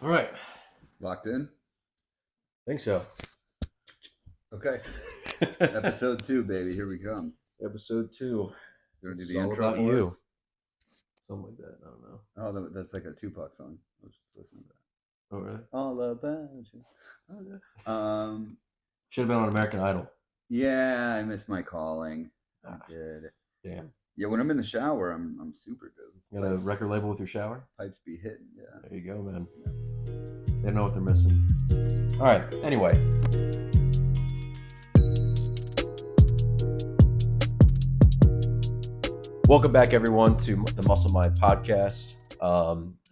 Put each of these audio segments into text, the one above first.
All right. Locked in? Think so. Okay. Episode 2, baby. Here we come. Episode 2. You want to It's do the all intro about for us? you. Something like that. I don't know. Oh, that's like a Tupac song. Let's just listen to that. Oh, really? All about you. Okay. Um, Should have been on American Idol. yeah, I missed my calling. I Ah, did. damn. Yeah, when I'm in the shower, I'm super good. Got a record label with your shower? Pipes be hitting. Yeah. There you go, man. They know what they're missing. All right. Anyway. Welcome back, everyone, to the Muscle Mind podcast.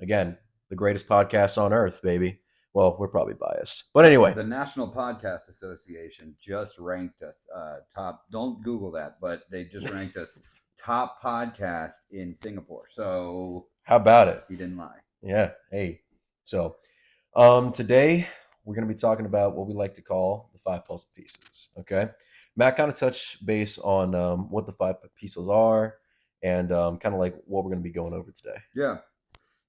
Again, the greatest podcast on earth, baby. Well, we're probably biased. But anyway. The National Podcast Association just ranked us top. Don't Google that, but they just ranked us top podcast in Singapore. So how about it? he didn't lie. Yeah. Hey. So today we're going to be talking about what we like to call the 5 puzzle pieces. Okay. Matt kind of touched base on what the 5 pieces are and kind of like what we're going to be going over today.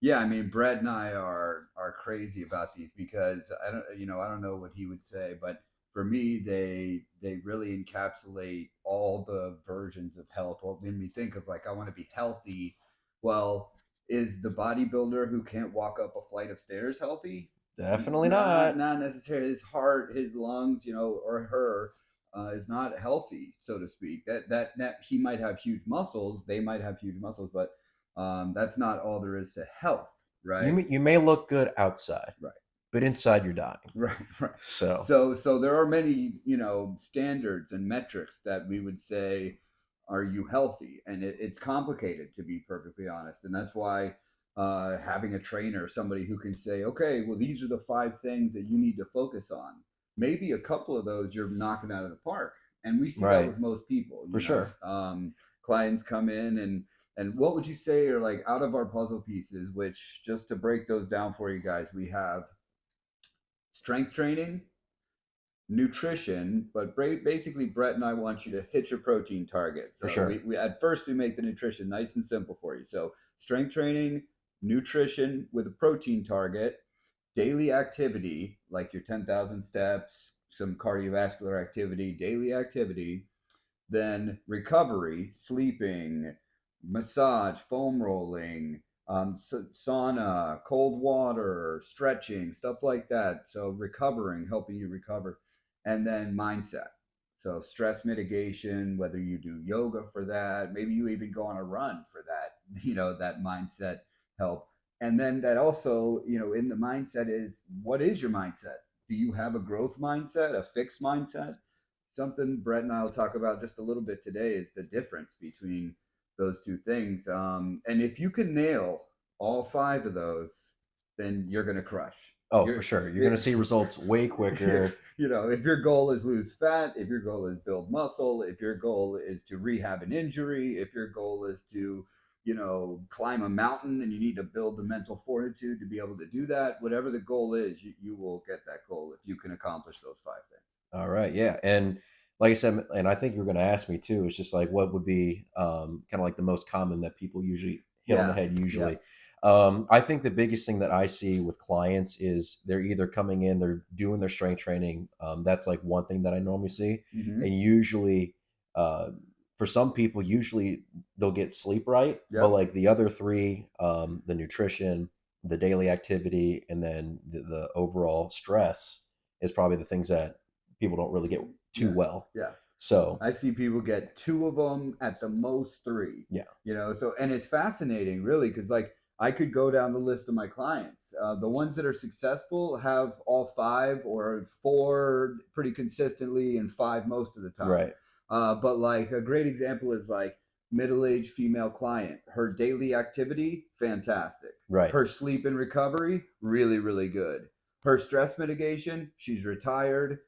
Yeah, I mean, Brett and I are crazy about these because I don't know what he would say, but for me, they really encapsulate all the versions of health. Well, when we think of like I want to be healthy, well, is the bodybuilder who can't walk up a flight of stairs healthy? Definitely not. Not necessarily. His heart, his lungs, or her is not healthy, so to speak. That he might have huge muscles. They might have huge muscles, but that's not all there is to health, right? You may look good outside, Right. but inside you're dying. Right. So there are many, standards and metrics that we would say, are you healthy? And it's complicated, to be perfectly honest. And that's why having a trainer, somebody who can say, okay, well, these are the 5 things that you need to focus on. Maybe a couple of those you're knocking out of the park. And we see that with most people. For sure. Clients come in and what would you say are like out of our puzzle pieces, which just to break those down for you guys, we have strength training, nutrition, but basically Brett and I want you to hit your protein target. So For sure. we at first we make the nutrition nice and simple for you. So strength training, nutrition with a protein target, daily activity like your 10,000 steps, some cardiovascular activity, daily activity, then recovery, sleeping, massage, foam rolling, sauna, cold water, stretching, stuff like that. So recovering, helping you recover, and then mindset. So stress mitigation, whether you do yoga for that, maybe you even go on a run for that, that mindset help. And then that also, in the mindset is, what is your mindset? Do you have a growth mindset, a fixed mindset? Something Brett and I will talk about just a little bit today is the difference between those two things. And if you can nail all 5 of those, then you're going to crush. For sure. You're going to see results way quicker. If your goal is lose fat, if your goal is build muscle, if your goal is to rehab an injury, if your goal is to, climb a mountain and you need to build the mental fortitude to be able to do that, whatever the goal is, you will get that goal if you can accomplish those 5 things. All right, yeah, and like I said, and I think you were going to ask me too. It's just like what would be kind of like the most common that people usually hit on the head. Usually, I think the biggest thing that I see with clients is they're either coming in, they're doing their strength training. That's like one thing that I normally see, and usually, for some people, usually they'll get sleep right, but like the other 3, the nutrition, the daily activity, and then the overall stress is probably the things that people don't really get too well. Yeah. So I see people get 2 of them at the most 3. Yeah. So, and it's fascinating really, because like I could go down the list of my clients. The ones that are successful have all 5 or 4 pretty consistently and 5 most of the time. Right. But like a great example is like middle-aged female client. Her daily activity, fantastic. Right. Her sleep and recovery, really, really good. Her stress mitigation, she's retired,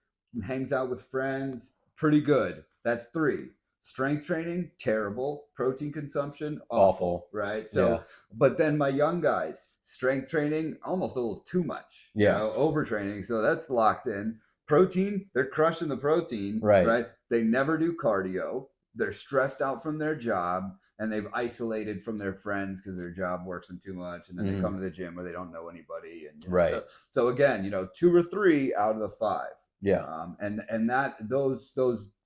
hangs out with friends, pretty good. That's 3. Strength training, terrible. Protein consumption, awful. Right? So, but then my young guys, strength training, almost a little too much. Overtraining. So that's locked in. Protein, they're crushing the protein. Right? They never do cardio. they're stressed out from their job and they've isolated from their friends because their job works them too much, and then they come Mhm. to the gym where they don't know anybody, and Right. so again, 2 or 3 out of the 5, Yeah. and that those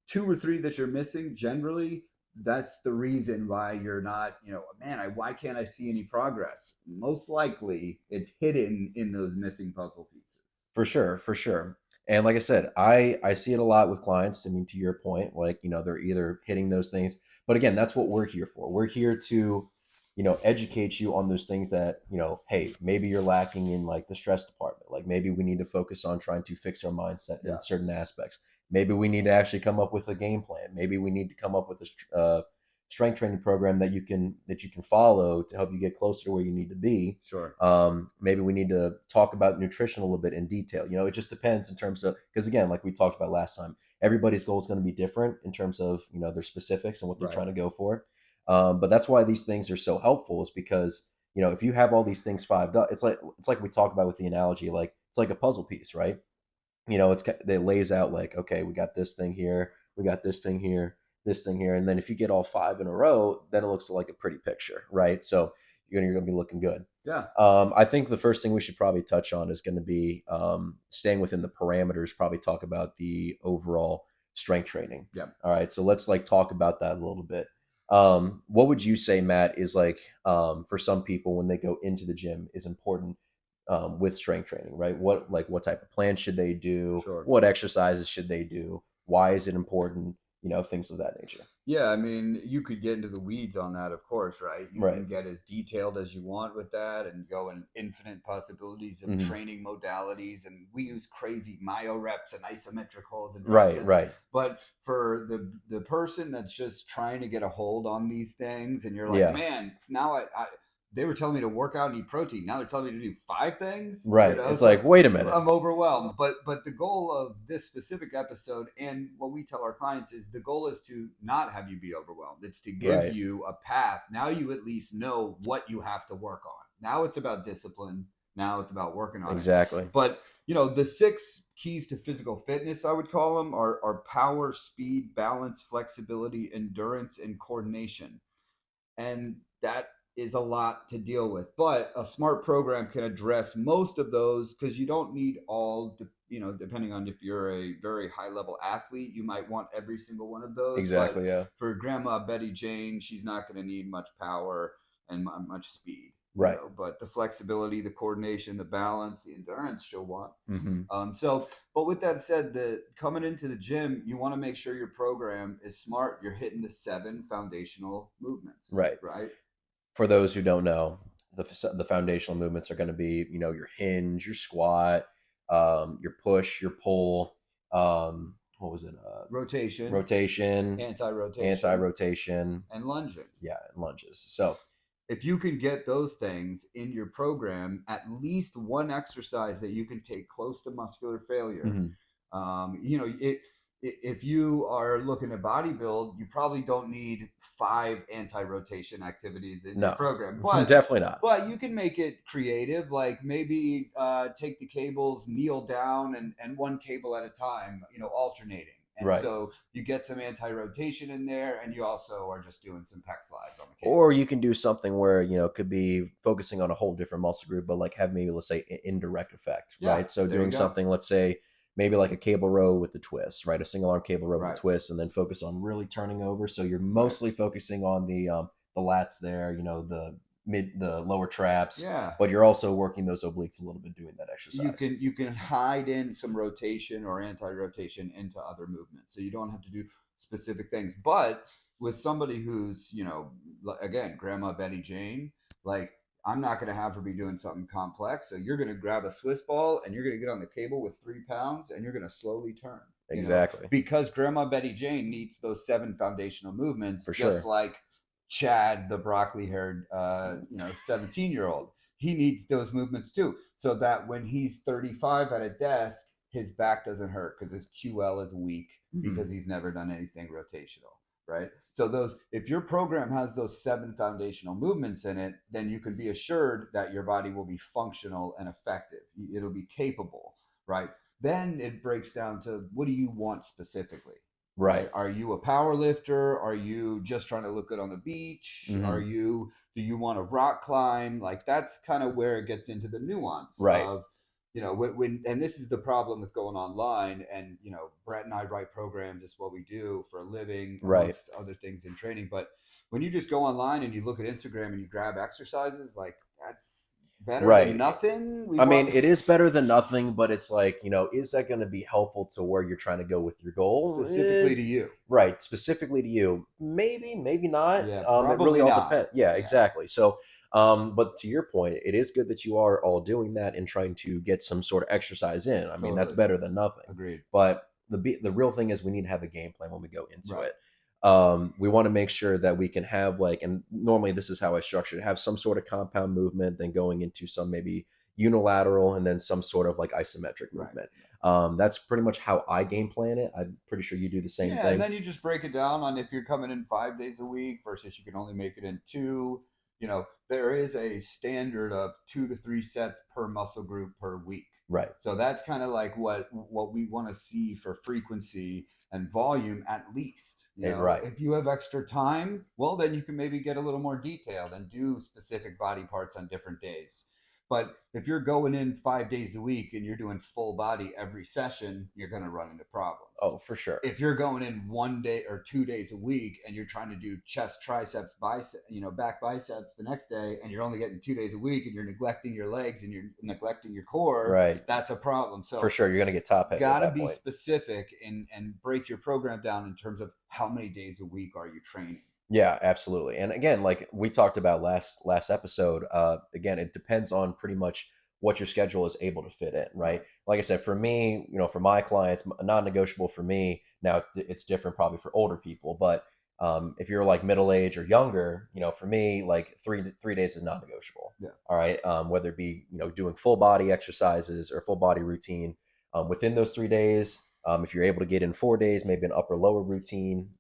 2 or 3 that you're missing generally, that's the reason why you're not, man, why can't I see any progress? Most likely it's hidden in those missing puzzle pieces. For sure, for sure. And like I said, I see it a lot with clients. I mean, to your point, like, they're either hitting those things, but again, that's what we're here for. We're here to, educate you on those things that, hey, maybe you're lacking in like the stress department. Like maybe we need to focus on trying to fix our mindset in Yeah, certain aspects. Maybe we need to actually come up with a game plan. Maybe we need to come up with a strength training program that you can follow to help you get closer to where you need to be. sure. Maybe we need to talk about nutrition a little bit in detail. It just depends in terms of, because again, like we talked about last time, everybody's goal is going to be different in terms of their specifics and what they're Right. trying to go for. But that's why these things are so helpful, is because if you have all these things fived up, it's like we talk about with the analogy, like it's like a puzzle piece, right? It lays out like, okay, we got this thing here, we got this thing here, and then if you get all five in a row, then it looks like a pretty picture, right? So you're gonna be looking good. Yeah. I think the first thing we should probably touch on is going to be staying within the parameters. Probably talk about the overall strength training. Yeah. All right, so let's like talk about that a little bit. What would you say, Matt, is like for some people when they go into the gym is important with strength training, right? What type of plan should they do? Sure. What exercises should they do? Why is it important? Things of that nature. Yeah, I mean, you could get into the weeds on that, of course, right? You Right. can get as detailed as you want with that and go in infinite possibilities of Hmm. training modalities. And we use crazy myo reps and isometric holds and drop Right. sets. Right. But for the person that's just trying to get a hold on these things, and you're like, Yeah. man, now they were telling me to work out and eat protein. Now they're telling me to do 5 things, Right. It's So like, wait a minute. I'm overwhelmed. But the goal of this specific episode and what we tell our clients is the goal is to not have you be overwhelmed. It's to give Right. you a path. Now you at least know what you have to work on. Now it's about discipline. Now it's about working on it. Exactly. But the 6 keys to physical fitness, I would call them, are power, speed, balance, flexibility, endurance, and coordination. And that is a lot to deal with, but a smart program can address most of those because you don't need all, depending on if you're a very high level athlete, you might want every single one of those. But Exactly. Yeah. for grandma Betty Jane, she's not going to need much power and much speed, Right. but the flexibility, the coordination, the balance, the endurance she'll want. Hmm. But with that said, coming into the gym, you want to make sure your program is smart. You're hitting the 7 foundational movements, Right. right? For those who don't know, the foundational movements are going to be, your hinge, your squat, your push, your pull. What was it? Rotation, Rotation, anti-rotation, anti-rotation. and lunging. Yeah, and lunges. So, If you can get those things in your program, at least one exercise that you can take close to muscular failure. mhm. If you are looking to bodybuild, you probably don't need 5 anti-rotation activities in your No, program, but definitely not. you can make it creative. Like maybe take the cables, kneel down, and one cable at a time, alternating. And Right. so you get some anti-rotation in there, and you also are just doing some pec flies on the cable. Or you can do something where, it could be focusing on a whole different muscle group, but like have maybe, let's say, indirect effect, Yeah, right? So there you doing go. something, let's say, maybe like a cable row with the twist, right? A single arm cable row with Right. the twist, and then focus on really turning over. So you're mostly focusing on the lats there, the lower traps, Yeah. but you're also working those obliques a little bit doing that exercise. You can hide in some rotation or anti-rotation into other movements, so you don't have to do specific things. But with somebody who's again, grandma Betty Jane, like, I'm not going to have her be doing something complex, so you're going to grab a Swiss ball and you're going to get on the cable with 3 pounds and you're going to slowly turn. Exactly. Because grandma Betty Jane needs those 7 foundational movements, For just sure. like Chad, the broccoli haired 17-year-old. He needs those movements too, so that when he's 35 at a desk, his back doesn't hurt because his QL is weak because he's never done anything rotational, right? So if your program has those 7 foundational movements in it, then you can be assured that your body will be functional and effective. It'll be capable, right? Then it breaks down to, what do you want specifically? Right. right? Are you a power lifter? Are you just trying to look good on the beach? Hmm. Do you want to rock climb? Like that's kind of where it gets into the nuance Right. of, and this is the problem with going online. And Brett and I write programs. It's what we do for a living, Right. amongst other things in training. But when you just go online and you look at Instagram and you grab exercises, like that's better than Right. nothing. We I mean, want it is better than nothing, but it's like, is that going to be helpful to where you're trying to go with your goal? specifically to you. Right. Specifically to you. Maybe, maybe not. Yeah, It really probably all not. depends. Yeah, Yeah, exactly. So, but to your point, it is good that you are all doing that and trying to get some sort of exercise in. I mean, that's totally better than nothing. agreed. But the real thing is we need to have a game plan when we go into Right. it. We want to make sure that we can have like, and normally this is how I structure it, have some sort of compound movement, then going into some maybe unilateral, and then some sort of like isometric Right. movement. That's pretty much how I game plan it. I'm pretty sure you do the same Yeah, and thing. then you just break it down on if you're coming in 5 days a week versus you can only make it in two. There is a standard of 2 to 3 sets per muscle group per week. Right. So that's kind of like what we want to see for frequency and volume at least. Right. If you have extra time, well, then you can maybe get a little more detailed and do specific body parts on different days. But if you're going in 5 days a week and you're doing full body every session, you're going to run into problems. Oh, for sure. If you're going in 1 day or 2 days a week and you're trying to do chest, triceps, bicep, back biceps the next day, and you're only getting 2 days a week and you're neglecting your legs and you're neglecting your core, Right. that's a problem. For So sure. You're going to get top heavy at got to that be point. specific and break your program down in terms of how many days a week are you training. Yeah, absolutely. And again, like we talked about last episode, again, it depends on pretty much what your schedule is able to fit in, right? Right. Like I said, for me, for my clients, non-negotiable for me. Now it's different probably for older people, but if you're like middle age or younger, for me, like 3 days is non-negotiable. Yeah. All right, whether it be doing full body exercises or full body routine within those 3 days. If you're able to get in 4 days, maybe an upper lower routine.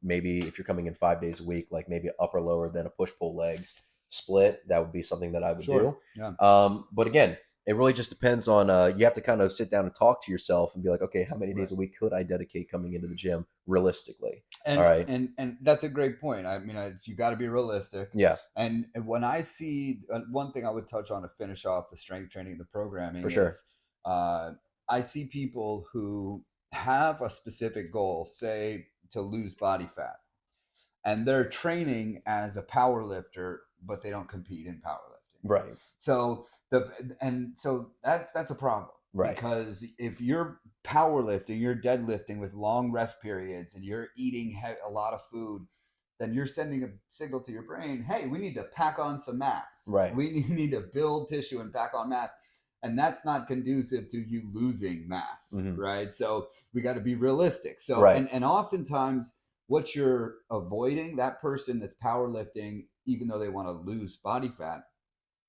Maybe if you're coming in 5 days a week, like maybe upper lower, then a push pull legs split. That would be something that I would Sure. do. Yeah. But again, it really just depends on. You have to kind of sit down and talk to yourself and be like, okay, how many Right. days a week could I dedicate coming into the gym realistically? All and right. and that's a great point. I mean, you got to be realistic. Yeah, And when I see one thing I would touch on to finish off the strength training and the for programming sure. is, I see people who have a specific goal, say to lose body fat, and they're training as a power lifter, but they don't compete in powerlifting. Right. So that's a problem, Right. because if you're powerlifting, you're deadlifting with long rest periods, and you're eating a lot of food, then you're sending a signal to your brain, hey, we need to pack on some mass. Right. We need to build tissue and pack on mass. And that's not conducive to you losing mass, Mhm. right? So we got to be realistic. So Right. and oftentimes what you're avoiding, that person that's powerlifting, even though they want to lose body fat,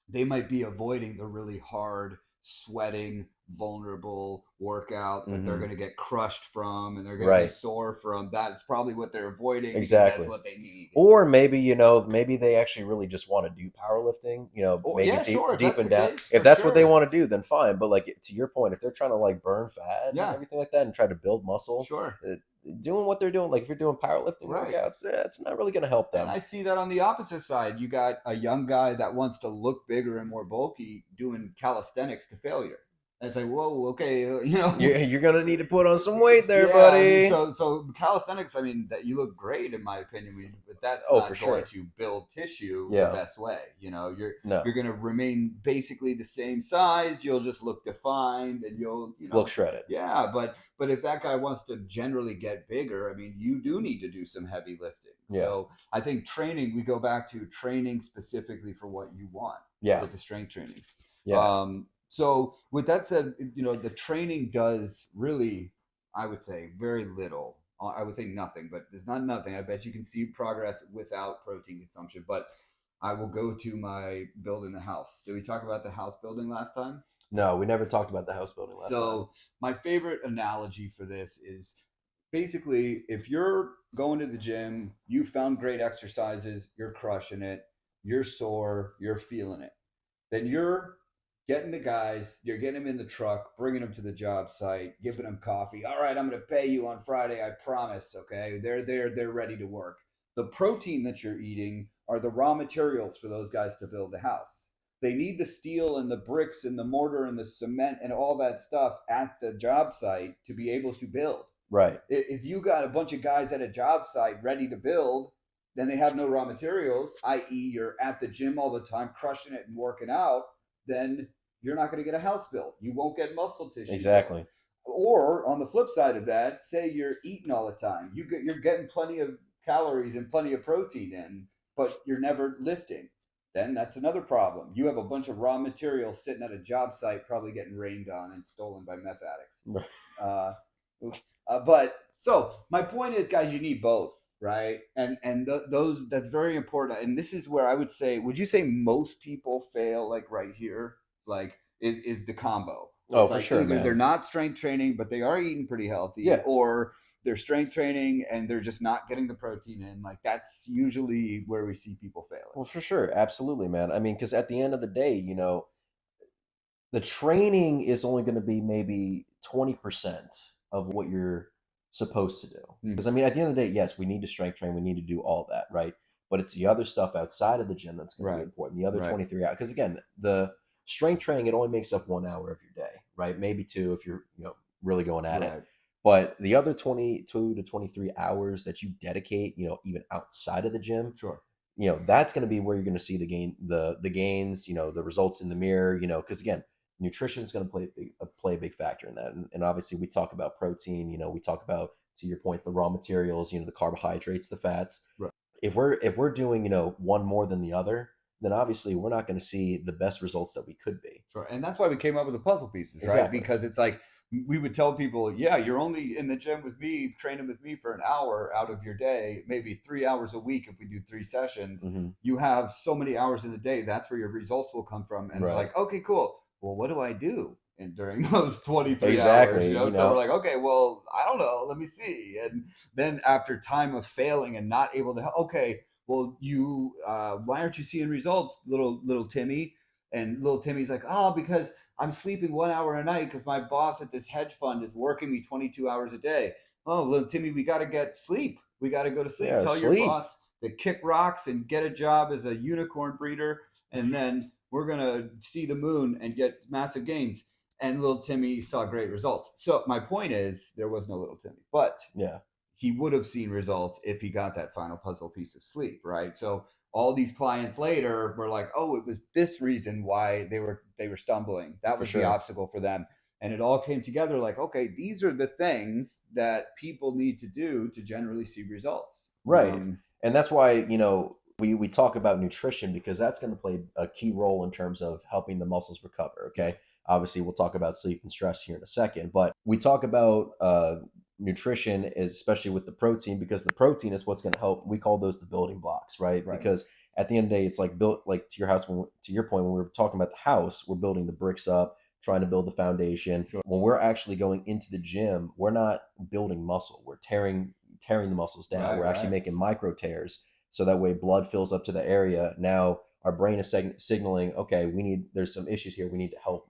they might be avoiding the really hard, sweating, vulnerable workout that they're Mhm. going to get crushed from and they're going to be Right. sore from. That's probably what they're avoiding because that's Exactly. what they need. Or maybe, maybe they actually really just want to do powerlifting, Oh, maybe yeah, sure. If deep that's and the down. case, If for that's what they sure. want to do, then fine. But like to your point, if they're trying to like burn fat and Yeah, everything like that and try to build muscle, sure. doing what they're doing, like if you're doing powerlifting Right. workouts, it's not really going to help And them. I see that on the opposite side. You got a young guy that wants to look bigger and more bulky doing calisthenics to failure. And it's like, whoa, okay, You're going to need to put on some weight there, yeah. I mean, buddy. so calisthenics. I mean, that you look great in my opinion, but that's Oh, for not going sure. to build tissue the Yeah. best way. No. You're going to remain basically the same size. You'll just look defined, and you'll Look shredded. yeah. But if that guy wants to generally get bigger, I mean, you do need to do some heavy lifting. Yeah. So I think training. We go back to training specifically for what you want. Yeah. With the strength training. Yeah. So with that said, the training does really, I would say, very little. I would say nothing, but it's not nothing. I bet you can see progress without protein consumption. But I will go to my building the house. Did we talk about the house building last time? No, we never talked about the house building last time. So my favorite analogy for this is basically if you're going to the gym, you found great exercises, you're crushing it, you're sore, you're feeling it, then you're getting the guys, you're getting them in the truck, bringing them to the job site, giving them coffee. All right, I'm going to pay you on Friday, I promise. Okay, they're ready to work. The protein that you're eating are the raw materials for those guys to build a house. They need the steel and the bricks and the mortar and the cement and all that stuff at the job site to be able to build. Right. If you got a bunch of guys at a job site ready to build, then they have no raw materials, i.e., you're at the gym all the time, crushing it and working out, then you're not going to get a house built. You won't get muscle tissue. Exactly. Built. Or on the flip side of that, say you're eating all the time. You're getting plenty of calories and plenty of protein in, but you're never lifting. Then that's another problem. You have a bunch of raw material sitting at a job site, probably getting rained on and stolen by meth addicts. But so my point is, guys, you need both, right? And those that's very important. And this is where I would say, would you say most people fail, like right here, like is the combo? Oh, for like sure, either man. they're not strength training, but they are eating pretty healthy, Yeah. or they're strength training and they're just not getting the protein in. Like that's usually where we see people failing. Well, for sure, absolutely, man. I mean, because at the end of the day, the training is only going to be maybe 20% of what you're supposed to do. Because I mean, at the end of the day, yes, we need to strength train, we need to do all that, right? But it's the other stuff outside of the gym that's going to be important. The other 23 hours, because again, the strength training, it only makes up 1 hour of your day, right? Maybe two if you're really going at it. But the other 22 to 23 hours that you dedicate, even outside of the gym, Sure. That's going to be where you're going to see the gains, the results in the mirror, because again, nutrition is going to play a big factor in that. And obviously we talk about protein, we talk about, to your point, the raw materials, the carbohydrates, the fats. Right. If we're doing, one more than the other, then obviously we're not going to see the best results that we could be. Sure. And that's why we came up with the puzzle pieces, right? Exactly. Because it's like, we would tell people, yeah, you're only in the gym with me, training with me for an hour out of your day, maybe 3 hours a week if we do 3 sessions. Mhm. You have so many hours in the day. That's where your results will come from. And we're like, okay, cool. Well, what do I do during those 23 hours? So we're like, okay, well, I don't know. Let me see. And then after time of failing and not able to, okay, well, why aren't you seeing results, little Timmy? And little Timmy's like, oh, because I'm sleeping 1 hour a night because my boss at this hedge fund is working me 22 hours a day. Oh, little Timmy, we got to get sleep. We got to go to sleep. Yeah, Tell sleep. your boss to kick rocks and get a job as a unicorn breeder. And then we're going to see the moon and get massive gains. And little Timmy saw great results. So my point is, there was no little Timmy, but yeah, he would have seen results if he got that final puzzle piece of sleep, right? So all these clients later were like, oh, it was this reason why they were stumbling. That was the obstacle for them. And it all came together like, okay, these are the things that people need to do to generally see results. Right. And that's why, we talk about nutrition, because that's going to play a key role in terms of helping the muscles recover. Okay. Obviously, we'll talk about sleep and stress here in a second, but we talk about nutrition, especially with the protein, because the protein is what's going to help. We call those the building blocks, right? Because at the end of the day, it's like built, like to your house, to your point, when we were talking about the house, we're building the bricks up, trying to build the foundation. Sure. When we're actually going into the gym, we're not building muscle. We're tearing the muscles down. We're actually making micro tears, so that way blood fills up to the area. Now our brain is signaling, okay, there's some issues here. We need to help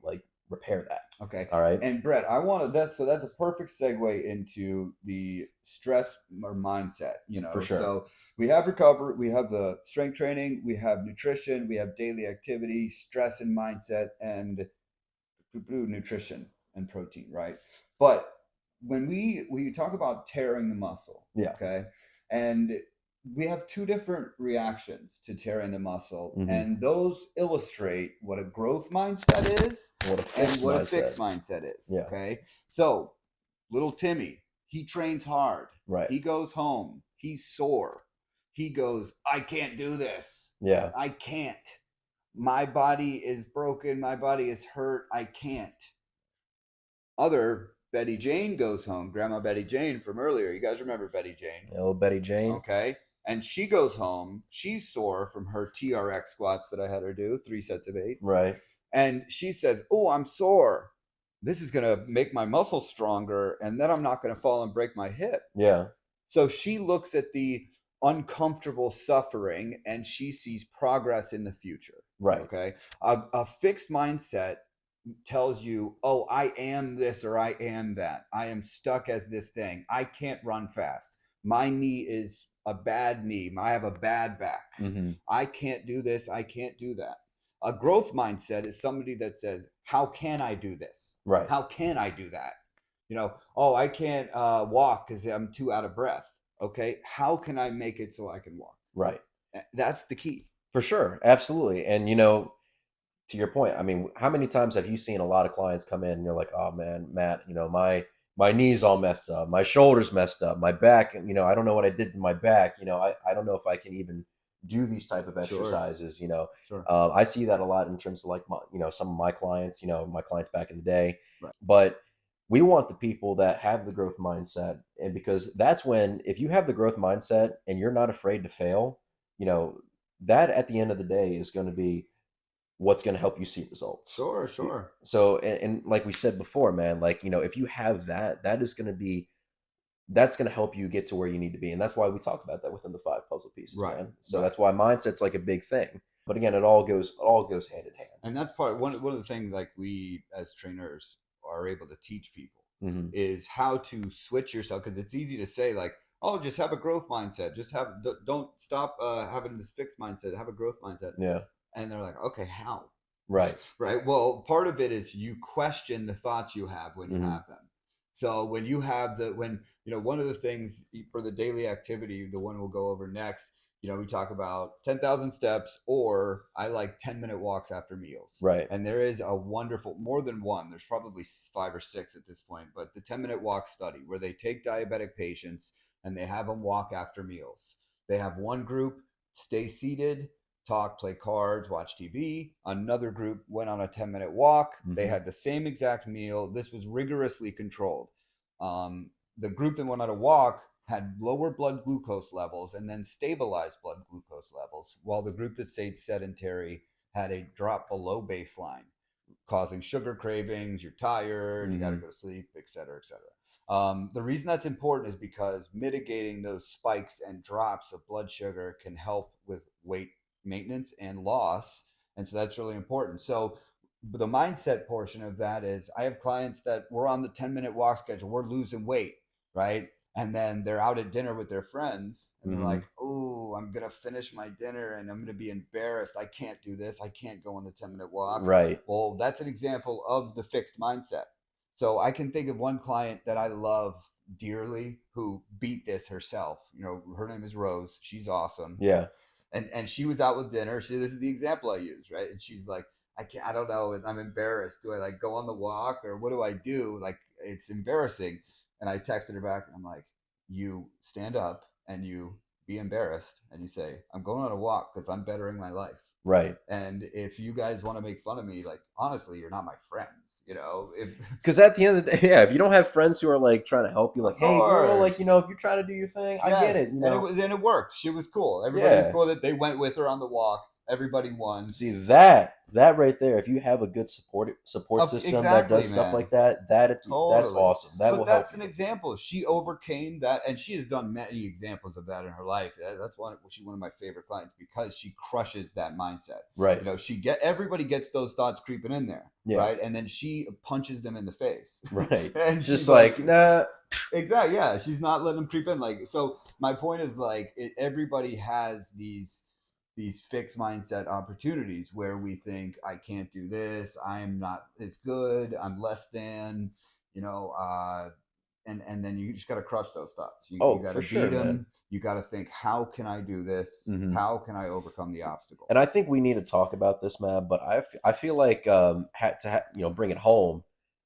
repair that. Okay. All right. And Brett, that's a perfect segue into the stress or mindset, For sure. So we have recovery, we have the strength training, we have nutrition, we have daily activity, stress and mindset, and nutrition and protein, right? But when we talk about tearing the muscle, okay, and we have two different reactions to tearing the muscle, and those illustrate what a growth mindset is and what a fixed mindset is. Yeah. Okay, so little Timmy, he trains hard. Right. He goes home. He's sore. He goes, I can't do this. Yeah. I can't. My body is broken. My body is hurt. I can't. Other Betty Jane goes home. Grandma Betty Jane from earlier. You guys remember Betty Jane? Oh, Betty Jane. Okay. And she goes home. She's sore from her TRX squats that I had her do, 3 sets of 8. Right. And she says, oh, I'm sore. This is going to make my muscles stronger, and then I'm not going to fall and break my hip. Yeah. So she looks at the uncomfortable suffering and she sees progress in the future. Right. Okay. A fixed mindset tells you, oh, I am this or I am that. I am stuck as this thing. I can't run fast. My knee is a bad knee. I have a bad back. Mm-hmm. I can't do this. I can't do that. A growth mindset is somebody that says, how can I do this? Right. How can I do that? Oh, I can't walk because I'm too out of breath. Okay. How can I make it so I can walk? Right. That's the key. For sure. Absolutely. And, to your point, I mean, how many times have you seen a lot of clients come in and you're like, "Oh man, Matt, my knees all messed up, my shoulders messed up, my back, I don't know what I did to my back. I don't know if I can even do these type of Sure. exercises." Sure. I see that a lot in terms of like some of my clients, my clients back in the day. Right. But we want the people that have the growth mindset, and because that's when, if you have the growth mindset and you're not afraid to fail, you know, that at the end of the day is going to be what's going to help you see results. Sure. Sure. So, and like we said before, man, like, if you have that, that's going to help you get to where you need to be. And that's why we talk about that within the five puzzle pieces, Right. man. So Right. that's why mindset's like a big thing. But again, it all goes hand in hand. And that's part one of the things like we as trainers are able to teach people Hmm. is how to switch yourself, because it's easy to say like, oh, just have a growth mindset, just don't stop having this fixed mindset, have a growth mindset. Yeah. And they're like, okay, how? Right. Right. Well, part of it is you question the thoughts you have when you Hmm. have them. So when you have one of the things for the daily activity, the one we'll go over next, we talk about 10,000 steps, or I like 10-minute walks after meals. Right. And there is a wonderful, more than one, there's probably 5 or 6 at this point, but the 10-minute walk study where they take diabetic patients and they have them walk after meals. They have one group stay seated, talk, play cards, watch TV. Another group went on a 10-minute walk. They Hmm. had the same exact meal. This was rigorously controlled. The group that went on a walk had lower blood glucose levels and then stabilized blood glucose levels, while the group that stayed sedentary had a drop below baseline, causing sugar cravings. You're tired, you got to Hmm. go to sleep, et cetera, et cetera. The reason that's important is because mitigating those spikes and drops of blood sugar can help with weight maintenance and loss. And so that's really important. So the mindset portion of that is I have clients that we're on the 10-minute walk schedule, we're losing weight, right? And then they're out at dinner with their friends and they're Hmm. like, oh, I'm going to finish my dinner and I'm going to be embarrassed. I can't do this. I can't go on the 10-minute walk. Right. Well, that's an example of the fixed mindset. So I can think of one client that I love dearly who beat this herself. Her name is Rose. She's awesome. Yeah. And she was out with dinner. This is the example I use, right? And she's like, I don't know. I'm embarrassed. Do I like go on the walk or what do I do? Like, it's embarrassing. And I texted her back and I'm like, you stand up and you be embarrassed and you say, I'm going on a walk because I'm bettering my life. Right. And if you guys want to make fun of me, like, honestly, you're not my friends. If Because at the end of the day, yeah, if you don't have friends who are like trying to help you, like, of hey, bro, like, course. if you're trying to do your thing, I get it, Yes, and it worked. She was cool. Everybody was yeah. cool that they went with her on the walk. Everybody won. See that right there. If you have a good support Oh, system that exactly, does stuff man. like that's Totally. awesome. That But will help that's an you. example. She overcame that, and she has done many examples of that in her life. That's she's one of my favorite clients because she crushes that mindset. Right. Everybody gets those thoughts creeping in there, Yeah. right? And then she punches them in the face, Right. and Just she's like, like, nah. exactly, yeah, she's not letting them creep in. Like, so my point is like, everybody has these fixed mindset opportunities where we think I can't do this, I'm not as good, I'm less than, you know, and then you just got to crush those thoughts. You Oh, got for to beat sure, man. them. You got to think, how can I do this? Hmm. How can I overcome the obstacle? And I think we need to talk about this, man. But I feel like bring it home.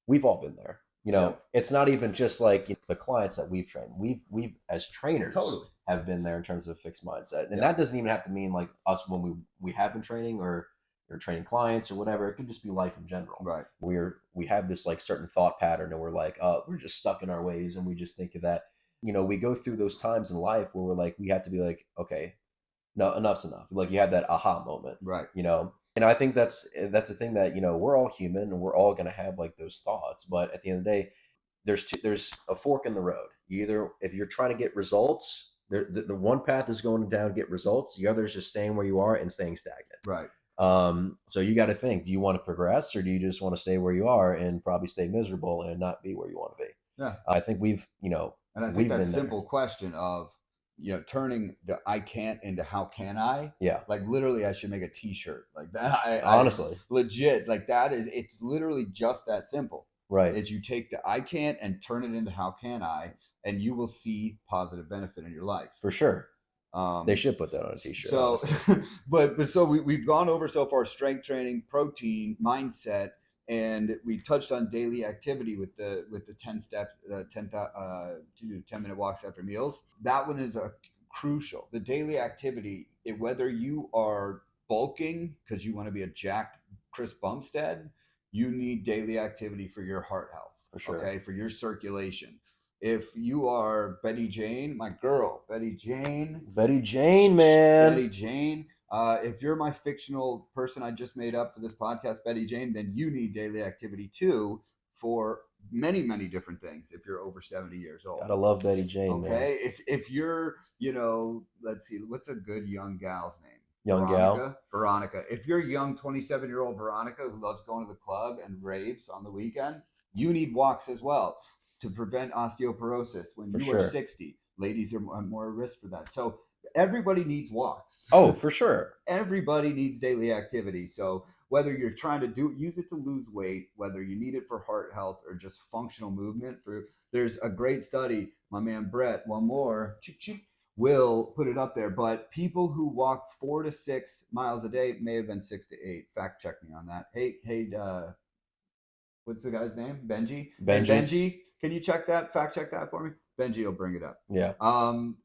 We've all been there. Yep, It's not even just like the clients that we've trained. We've as trainers totally. have been there in terms of a fixed mindset, and Yep, that doesn't even have to mean like us when we have been training or you're training clients or whatever. It could just be life in general. right. We have this like certain thought pattern, and we're like, oh, we're just stuck in our ways, and we just think of that. We go through those times in life where we're like, we have to be like, okay, no, enough's enough. Like you have that aha moment, Right. and I think that's the thing that we're all human and we're all gonna have like those thoughts. But at the end of the day, there's a fork in the road. Either if you're trying to get results, the one path is going down to get results. The other is just staying where you are and staying stagnant. Right. So you got to think, do you want to progress or do you just want to stay where you are and probably stay miserable and not be where you want to be? Yeah. I think And I think we've that been there. simple question of, turning the I can't into how can I? Yeah. Like literally I should make a t-shirt like that. I Honestly. legit, like that is, it's literally just that simple. Right. Is you take the I can't and turn it into how can I, and you will see positive benefit in your life. For sure. They Um, should put that on a t-shirt, so, honestly. but so we've gone over so far strength training, protein, mindset, and we touched on daily activity with the 10 steps, 10-minute walks after meals. That one is a crucial. The daily activity, whether you are bulking because you want to be a jacked Chris Bumstead, you need daily activity for your heart health. For sure. Okay, for your circulation. If you are Betty Jane, my girl, Betty Jane, Man. Betty Jane. If you're my fictional person I just made up for this podcast, Betty Jane, then you need daily activity too for many, many different things if you're over 70 years old. Gotta love Betty Jane, man. Okay. If you're, let's see, what's a good young gal's name? Young Veronica. gal. Veronica. If you're young 27-year-old Veronica who loves going to the club and raves on the weekend, you need walks as well to prevent osteoporosis when For you sure. are 60. Ladies are more at risk for that. So everybody needs walks. Oh, for sure. Everybody needs daily activity. So whether you're trying to use it to lose weight, whether you need it for heart health or just functional movement, there's a great study. My man Brett, one more, will put it up there. But people who walk 4 to 6 miles a day, may have been 6 to 8. Fact check me on that. Hey, what's the guy's name? Benji. Hey, Benji, can you fact check that for me? Benji will bring it up. Yeah.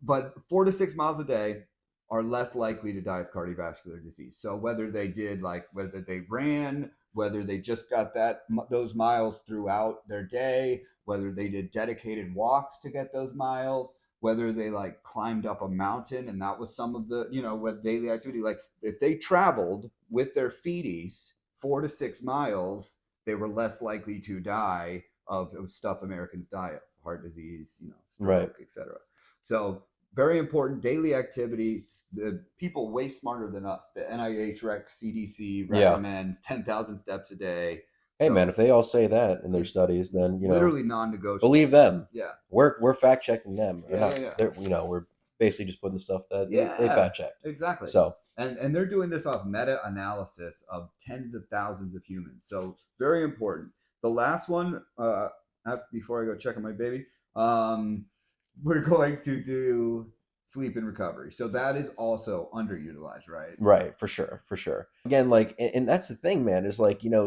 But 4 to 6 miles a day are less likely to die of cardiovascular disease. So whether they ran, whether they just got those miles throughout their day, whether they did dedicated walks to get those miles, whether they climbed up a mountain, and that was some of the, what daily activity, like if they traveled with their feeties 4 to 6 miles, they were less likely to die of stuff Americans die of, heart disease, stroke, right, etc. So very important daily activity. The people way smarter than us. The NIH CDC recommends 10,000 steps a day. Hey, so, man, if they all say that in their studies, then literally non-negotiable. Believe them. Yeah, we're fact checking them. Yeah. We're basically just putting the stuff that they fact checked. Exactly. So and they're doing this off meta-analysis of tens of thousands of humans. So very important. The last one, before I go check on my baby, we're going to do sleep and recovery. So that is also underutilized, right? Right, for sure. Again, and that's the thing, man, is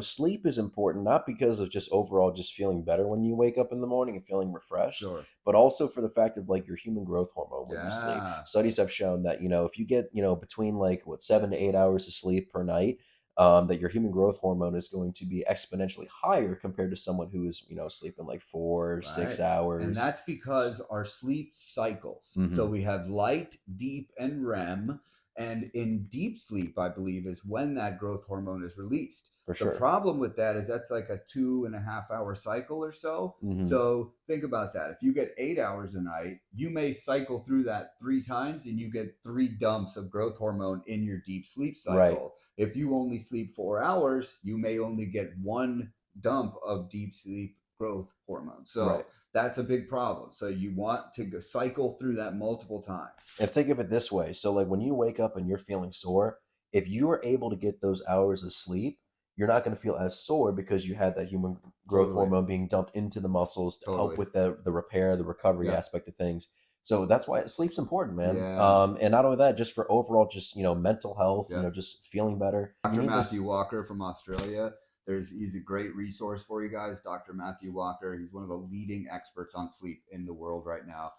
sleep is important, not because of just overall just feeling better when you wake up in the morning and feeling refreshed, Sure. but also for the fact of your human growth hormone when you sleep. Studies have shown that, if you get, between 7 to 8 hours of sleep per night, that your human growth hormone is going to be exponentially higher compared to someone who is, sleeping 4 6 hours. And that's because our sleep cycles. Mm-hmm. So we have light, deep, and REM. And in deep sleep, I believe, is when that growth hormone is released. For sure. The problem with that is that's like a 2.5 hour cycle or so. Mm-hmm. So think about that. If you get 8 hours a night, you may cycle through that 3 times and you get 3 dumps of growth hormone in your deep sleep cycle. Right. If you only sleep 4 hours, you may only get 1 dump of deep sleep growth hormone. So that's a big problem. So you want to cycle through that multiple times. And think of it this way. So when you wake up and you're feeling sore, if you are able to get those hours of sleep, you're not going to feel as sore because you had that human growth hormone being dumped into the muscles to help with the repair, the recovery aspect of things. So that's why sleep's important, man. Yeah. And not only that, just for overall, just, mental health, just feeling better. Dr. Matthew Walker from Australia. He's a great resource for you guys. Dr. Matthew Walker. He's one of the leading experts on sleep in the world right now.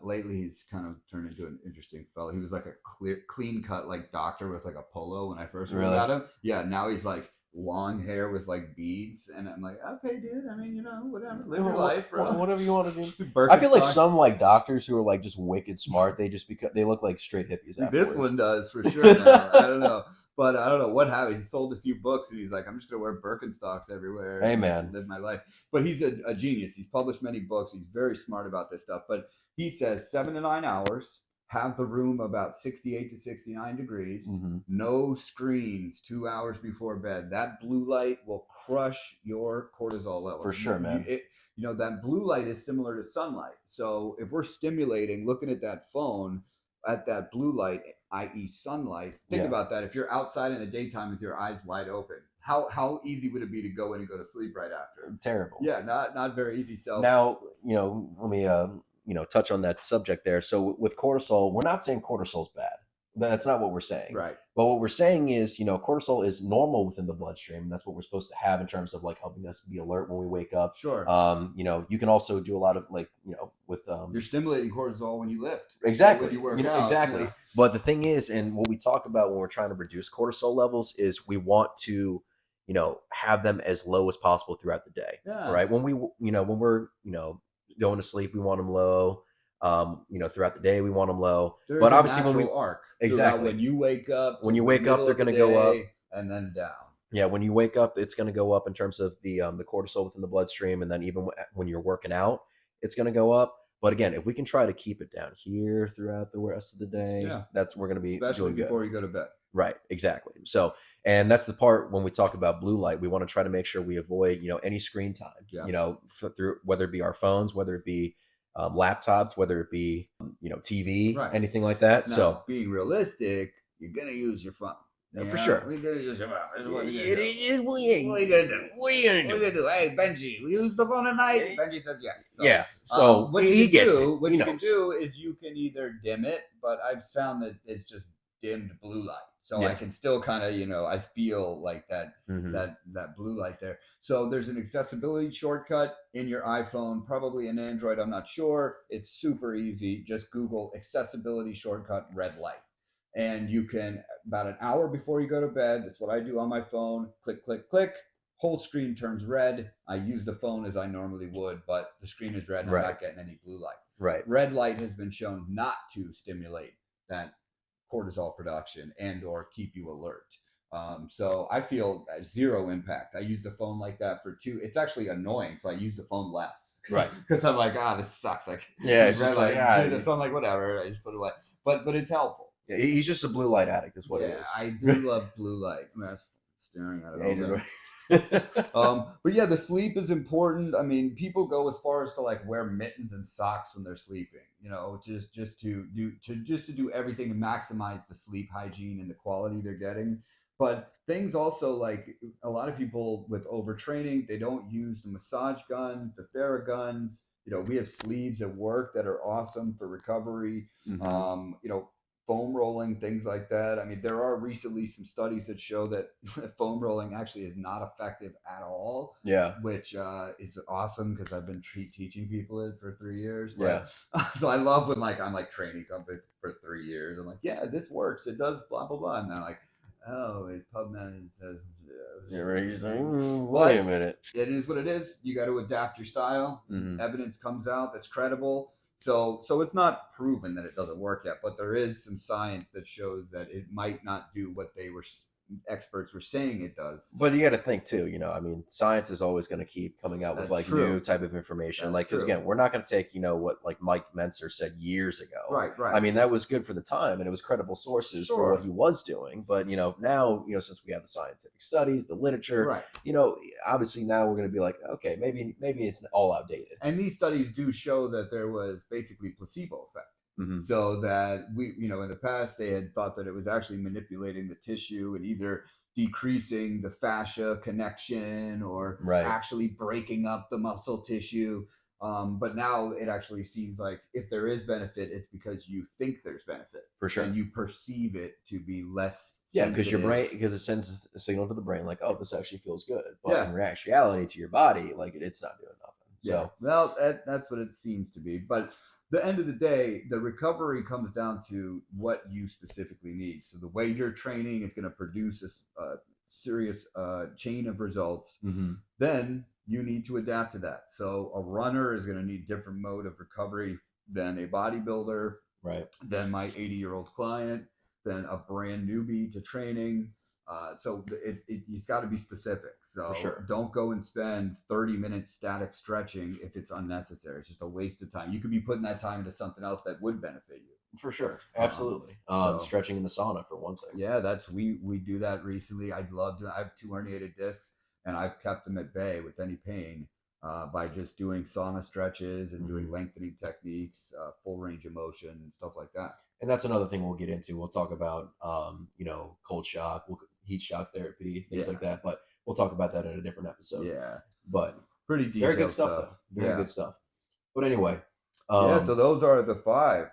Lately, he's kind of turned into an interesting fellow. He was like a clean cut doctor with a polo when I first heard about him. Yeah, now he's long hair with beads, and I'm like, okay, dude. I mean, whatever, live your life, bro. Whatever you want to do. I feel like some doctors who are just wicked smart, they look like straight hippies. Afterwards. This one does for sure. Now. I don't know. But I don't know what happened. He sold a few books and he's like, I'm just going to wear Birkenstocks everywhere. Hey, man. Live my life. But he's a genius. He's published many books. He's very smart about this stuff. But he says 7 to 9 hours, have the room about 68 to 69 degrees, Hmm. no screens 2 hours before bed. That blue light will crush your cortisol For levels. sure, man. That blue light is similar to sunlight. So if we're stimulating, looking at that phone at that blue light, i.e. sunlight, think Yeah. about that. If you're outside in the daytime with your eyes wide open, how easy would it be to go in and go to sleep right after? Terrible. Yeah, not very easy. So Now, let me touch on that subject there. So with cortisol, we're not saying cortisol's bad. That's not what we're saying. right. But what we're saying is, cortisol is normal within the bloodstream. That's what we're supposed to have in terms of like helping us be alert when we wake up. Sure. You can also do a lot of like, with You're stimulating cortisol when you lift. exactly. When you work out. Exactly. Yeah. But the thing is, and what we talk about when we're trying to reduce cortisol levels is we want to, have them as low as possible throughout the day. Yeah. Right. When we're, going to sleep, we want them low. Throughout the day, we want them low. There's but a obviously, when we natural arc. exactly When you wake up, they're going to go up, and then down. Yeah, when you wake up, it's going to go up in terms of the cortisol within the bloodstream, and then even when you're working out, it's going to go up. But again, if we can try to keep it down here throughout the rest of the day, Yeah. we're going to be especially doing good. before you go to bed. Right, exactly. So, and that's the part when we talk about blue light, we want to try to make sure we avoid, any screen time, Yeah. through whether it be our phones, whether it be laptops, whether it be, TV, Right. anything like that. Now, So, being realistic, you're gonna use your phone. for sure. We're gonna use your phone. What are you What gonna are do? you What are you gonna do? What are you gonna What are you gonna do? Hey, Benji, we use the phone at night. Benji says yes. So, Yeah. So what he you can gets do, it. what He you can knows. do is you can either dim it, but I've found that it's just dimmed blue light. So I Yeah. can still kind of, I feel like that Mhm. that blue light there. So there's an accessibility shortcut in your iPhone, probably an Android, I'm not sure. It's super easy. Just Google accessibility shortcut red light. And you can, about an hour before you go to bed, that's what I do on my phone, click, click, click, whole screen turns red. I use the phone as I normally would, but the screen is red and I'm Right. not getting any blue light. Right. Red light has been shown not to stimulate that cortisol production and or keep you alert. So I feel zero impact. I use the phone like that for two. It's actually annoying, so I use the phone less. Right. Because I'm like, this sucks. Like, Yeah, it's just like, so I'm like, whatever. I just put it away. But it's helpful. Yeah, he's just a blue light addict, is what it is. I do love blue light. I mean, that's staring at it. Yeah, But yeah, the sleep is important. I mean, people go as far as to like wear mittens and socks when they're sleeping. Just to do everything to maximize the sleep hygiene and the quality they're getting. But things also like a lot of people with overtraining, they don't use the massage guns, the Theraguns. We have sleeves at work that are awesome for recovery. Mhm. Foam rolling, things like that. I mean, there are recently some studies that show that foam rolling actually is not effective at all. Yeah. Which is awesome because I've been teaching people it for 3 years. Yeah. So I love when I'm like training something for 3 years. I'm like, yeah, this works. It does blah blah blah. And then I'm like, oh, it PubMed says. Yeah, right. He's like, wait a minute. It is what it is. You got to adapt your style. Mhm. Evidence comes out that's credible. So it's not proven that it doesn't work yet, but there is some science that shows that it might not do what experts were saying it does. But you got to think too, I mean, science is always going to keep coming out with That's like true. new type of information. That's Like, because true. again, we're not going to take, what like Mike Menser said years ago. Right. I mean, that was good for the time and it was credible sources for Sure. what he was doing. But, now, since we have the scientific studies, the literature, Right. Obviously now we're going to be like, okay, maybe it's all outdated. And these studies do show that there was basically placebo effect. Mhm. So that in the past they had thought that it was actually manipulating the tissue and either decreasing the fascia connection or Right. actually breaking up the muscle tissue. But now it actually seems like if there is benefit, it's because you think there's benefit. For sure. And you perceive it to be less Yeah, because your brain, sensitive. because it sends a signal to the brain like, oh, this actually feels good. But Yeah. in reality, to your body, like it's not doing nothing. Yeah. So Well, that's what it seems to be. But the end of the day, the recovery comes down to what you specifically need. So the way you're training is going to produce a serious chain of results. mhm. Then you need to adapt to that. So a runner is going to need different mode of recovery than a bodybuilder, Right. than my 80-year-old client, than a brand newbie to training. So it's got to be specific. So For sure. don't go and spend 30 minutes static stretching if it's unnecessary. It's just a waste of time. You could be putting that time into something else that would benefit you. For sure. Absolutely. So Stretching in the sauna for one thing. yeah, that's we do that recently. I'd love to. I have 2 herniated discs, and I've kept them at bay with any pain by just doing sauna stretches and doing lengthening techniques, full range of motion, and stuff like that. And that's another thing we'll get into. We'll talk about, cold shock, heat shock therapy, things like that. But we'll talk about that in a different episode. Yeah, but pretty detailed very good stuff, though. Very good stuff. But anyway, so those are the 5.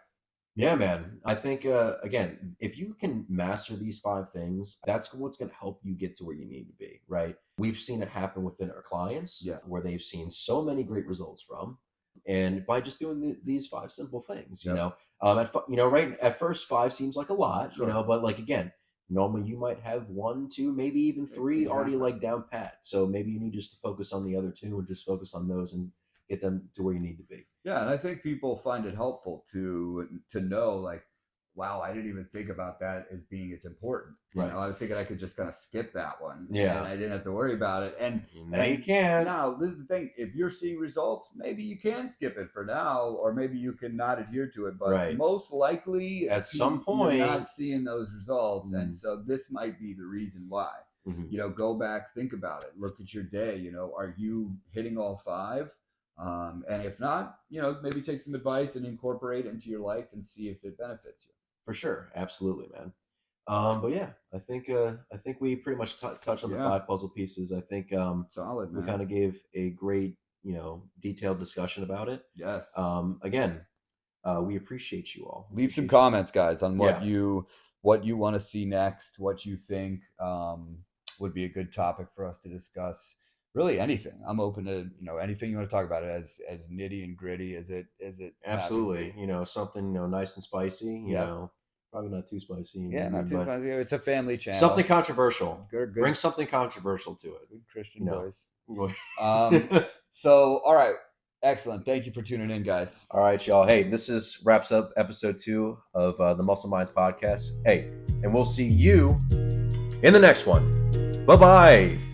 Yeah, man. I think again, if you can master these 5 things, that's what's going to help you get to where you need to be, right? We've seen it happen within our clients, where they've seen so many great results from, and by just doing these 5 simple things, right at first 5 seems like a lot, but like again, normally you might have 1, 2, maybe even 3 already like down pat. So maybe you need just to focus on the other 2 and just focus on those and get them to where you need to be. Yeah, and I think people find it helpful to know, like, wow, I didn't even think about that as being as important. You know, I was thinking I could just kind of skip that one. Yeah, and I didn't have to worry about it. And now you can. Now, this is the thing: if you're seeing results, maybe you can skip it for now, or maybe you can not adhere to it. But most likely, at some point, you're not seeing those results, and so this might be the reason why. Go back, think about it, look at your day. Are you hitting all 5? And if not, maybe take some advice and incorporate it into your life and see if it benefits you. For sure. Absolutely, man. But yeah, I think we pretty much touched on the 5 puzzle pieces. I think solid, man. We kind of gave a great, detailed discussion about it. Yes. Again, we appreciate you all. Leave some comments, guys, on what you want to see next, what you think would be a good topic for us to discuss. Really anything. I'm open to anything you want to talk about it as nitty and gritty as it absolutely something nice and spicy. Probably not too spicy. Not too spicy. It's a family channel. Something controversial. Good. Bring something controversial to it. Good Christian boys. So all right, excellent. Thank you for tuning in, guys. All right, y'all. Hey, this wraps up episode 2 of the Muscle Minds podcast. Hey, and we'll see you in the next one. Bye-bye.